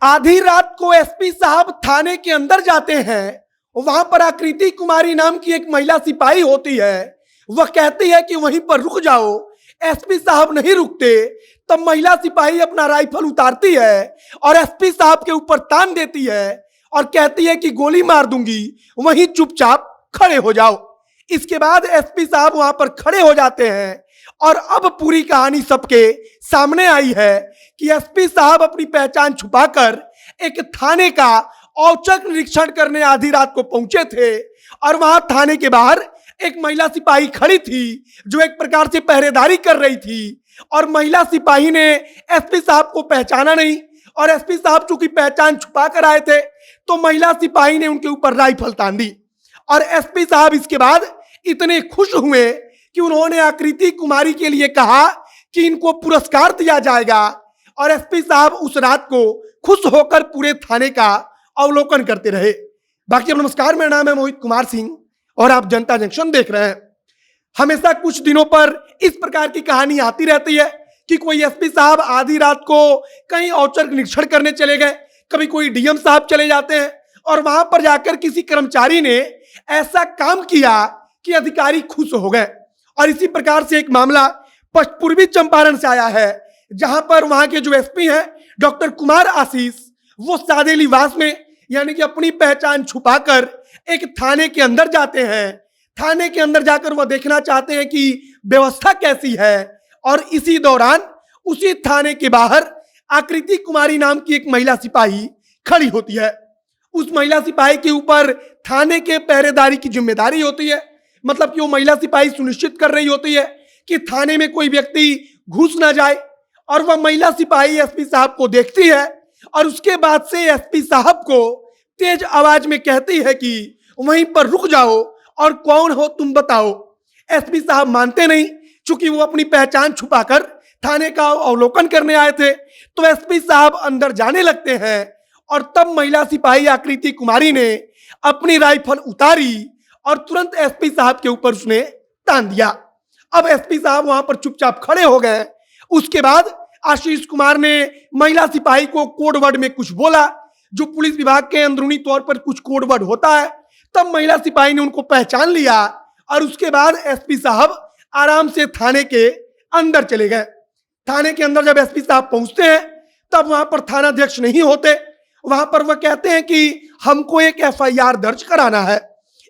आधी रात को एसपी साहब थाने के अंदर जाते हैं। वहां पर आकृति कुमारी नाम की एक महिला सिपाही होती है। वह कहती है कि वहीं पर रुक जाओ। एसपी साहब नहीं रुकते। तब महिला सिपाही अपना राइफल उतारती है और एसपी साहब के ऊपर तान देती है और कहती है कि गोली मार दूंगी, वहीं चुपचाप खड़े हो जाओ। इसके बाद एसपी साहब वहां पर खड़े हो जाते हैं और अब पूरी कहानी सबके सामने आई है कि एसपी साहब अपनी पहचान छुपाकर एक थाने का औचक निरीक्षण करने आधी रात को पहुंचे थे और वहां थाने के बाहर एक महिला सिपाही खड़ी थी जो एक प्रकार से पहरेदारी कर रही थी और महिला सिपाही ने एसपी साहब को पहचाना नहीं और एसपी साहब चूंकि पहचान छुपा कर आए थे तो महिला सिपाही ने उनके ऊपर राइफल तान दी और एसपी साहब इसके बाद इतने खुश हुए कि उन्होंने आकृति कुमारी के लिए कहा कि इनको पुरस्कार दिया जाएगा और एसपी साहब उस रात को खुश होकर पूरे थाने का अवलोकन करते रहे। बाकी नमस्कार, मेरा नाम है मोहित कुमार सिंह और आप जनता जंक्शन देख रहे हैं। हमेशा कुछ दिनों पर इस प्रकार की कहानी आती रहती है कि कोई एसपी साहब आधी रात को कहीं औचक निरीक्षण करने चले गए, कभी कोई डीएम साहब चले जाते हैं और वहां पर जाकर किसी कर्मचारी ने ऐसा काम किया कि अधिकारी खुश हो गए। और इसी प्रकार से एक मामला पूर्वी चंपारण से आया है जहां पर वहां के जो एसपी हैं डॉक्टर कुमार आशीष, वो सादे लिबास में यानी कि अपनी पहचान छुपाकर एक थाने के अंदर जाते हैं। थाने के अंदर जाकर वह देखना चाहते हैं कि व्यवस्था कैसी है और इसी दौरान उसी थाने के बाहर आकृति कुमारी नाम की एक महिला सिपाही खड़ी होती है। उस महिला सिपाही के ऊपर थाने के पहरेदारी की जिम्मेदारी होती है, मतलब कि वो महिला सिपाही सुनिश्चित कर रही होती है कि थाने में कोई व्यक्ति घुस ना जाए। और वह महिला सिपाही एसपी साहब को देखती है और उसके बाद से एसपी साहब को तेज आवाज में कहती है कि वहीं पर रुक जाओ और कौन हो तुम बताओ। एसपी साहब मानते नहीं, चूंकि वो अपनी पहचान छुपाकर थाने का अवलोकन करने आए थे। तो एसपी साहब अंदर जाने लगते हैं और तब महिला सिपाही आकृति कुमारी ने अपनी राइफल उतारी और तुरंत एसपी साहब के ऊपर उसने तान दिया। अब एसपी साहब वहां पर चुपचाप खड़े हो गए। उसके बाद आशीष कुमार ने महिला सिपाही को कोड वर्ड में कुछ बोला, जो पुलिस विभाग के अंदरूनी तौर पर कुछ कोड वर्ड होता है। तब महिला सिपाही ने उनको पहचान लिया और उसके बाद एसपी साहब आराम से थाने के अंदर चले गए। थाने के अंदर जब एसपी साहब पहुंचते हैं तब वहां पर थानाध्यक्ष नहीं होते। वहां पर वह कहते हैं कि हमको एक एफआईआर दर्ज कराना है।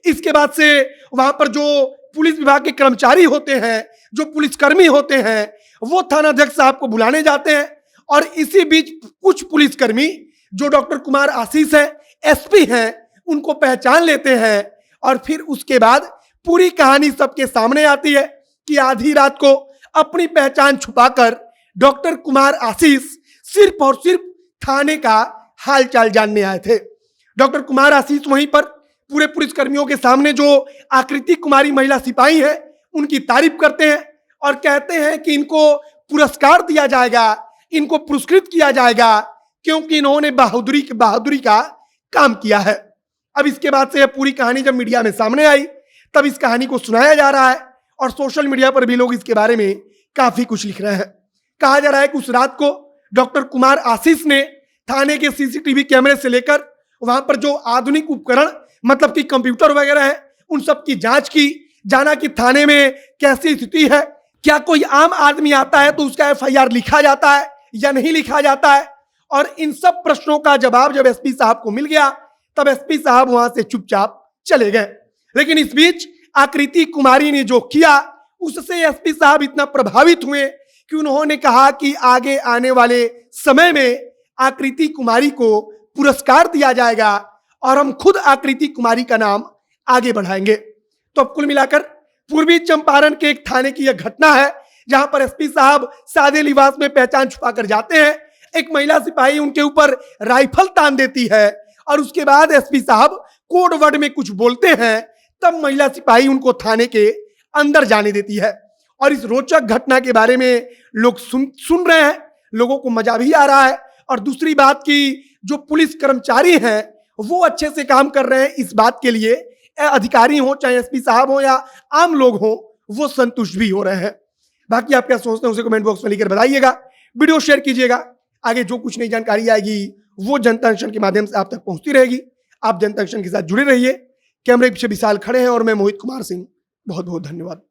इसके बाद से वहां पर जो पुलिस विभाग के कर्मचारी होते हैं, जो पुलिसकर्मी होते हैं, वो थानाध्यक्ष साहब को बुलाने जाते हैं और इसी बीच कुछ पुलिसकर्मी जो डॉक्टर कुमार आशीष है, एसपी हैं, उनको पहचान लेते हैं। और फिर उसके बाद पूरी कहानी सबके सामने आती है कि आधी रात को अपनी पहचान छुपाकर डॉक्टर कुमार आशीष सिर्फ और सिर्फ थाने का हालचाल जानने आए थे। डॉक्टर कुमार आशीष वहीं पर पूरे पुलिसकर्मियों के सामने जो आकृति कुमारी महिला सिपाही है उनकी तारीफ करते हैं और कहते हैं कि इनको पुरस्कार दिया जाएगा, इनको पुरस्कृत किया जाएगा क्योंकि इन्होंने बहादुरी का काम किया है। अब इसके बाद से यह पूरी कहानी जब मीडिया में सामने आई तब इस कहानी को सुनाया जा रहा है और सोशल मीडिया पर भी लोग इसके बारे में काफी कुछ लिख रहे हैं। कहा जा रहा है कि उस रात को डॉक्टर कुमार आशीष ने थाने के सीसीटीवी कैमरे से लेकर वहां पर जो आधुनिक उपकरण मतलब कि कंप्यूटर वगैरह है उन सब की जांच की, जाना कि थाने में कैसी स्थिति है, क्या कोई आम आदमी आता है तो उसका एफआईआर लिखा जाता है या नहीं लिखा जाता है। और इन सब प्रश्नों का जवाब जब एसपी साहब को मिल गया तब एसपी साहब वहां से चुपचाप चले गए। लेकिन इस बीच आकृति कुमारी ने जो किया उससे एसपी साहब इतना प्रभावित हुए कि उन्होंने कहा कि आगे आने वाले समय में आकृति कुमारी को पुरस्कार दिया जाएगा और हम खुद आकृति कुमारी का नाम आगे बढ़ाएंगे। तो अब कुल मिलाकर पूर्वी चंपारण के एक थाने की यह घटना है जहां पर एसपी साहब सादे लिबास में पहचान छुपाकर जाते हैं। एक महिला सिपाही उनके ऊपर राइफल तान देती है और उसके बाद एसपी साहब कोड वर्ड में कुछ बोलते हैं। तब महिला सिपाही उनको थाने के अंदर जाने देती है और इस रोचक घटना के बारे में लोग सुन रहे हैं, लोगों को मजा भी आ रहा है। और दूसरी बात की जो पुलिस कर्मचारी हैं वो अच्छे से काम कर रहे हैं, इस बात के लिए अधिकारी हो चाहे एसपी साहब हो या आम लोग हो वो संतुष्ट भी हो रहे हैं। बाकी आप क्या सोचते हैं उसे कमेंट बॉक्स में लिखकर बताइएगा, वीडियो शेयर कीजिएगा। आगे जो कुछ नई जानकारी आएगी वो जनता जंक्शन के माध्यम से आप तक पहुंचती रहेगी। आप जनता जंक्शन के साथ जुड़े रहिए। कैमरे के पीछे विशाल खड़े हैं और मैं मोहित कुमार सिंह। बहुत बहुत धन्यवाद।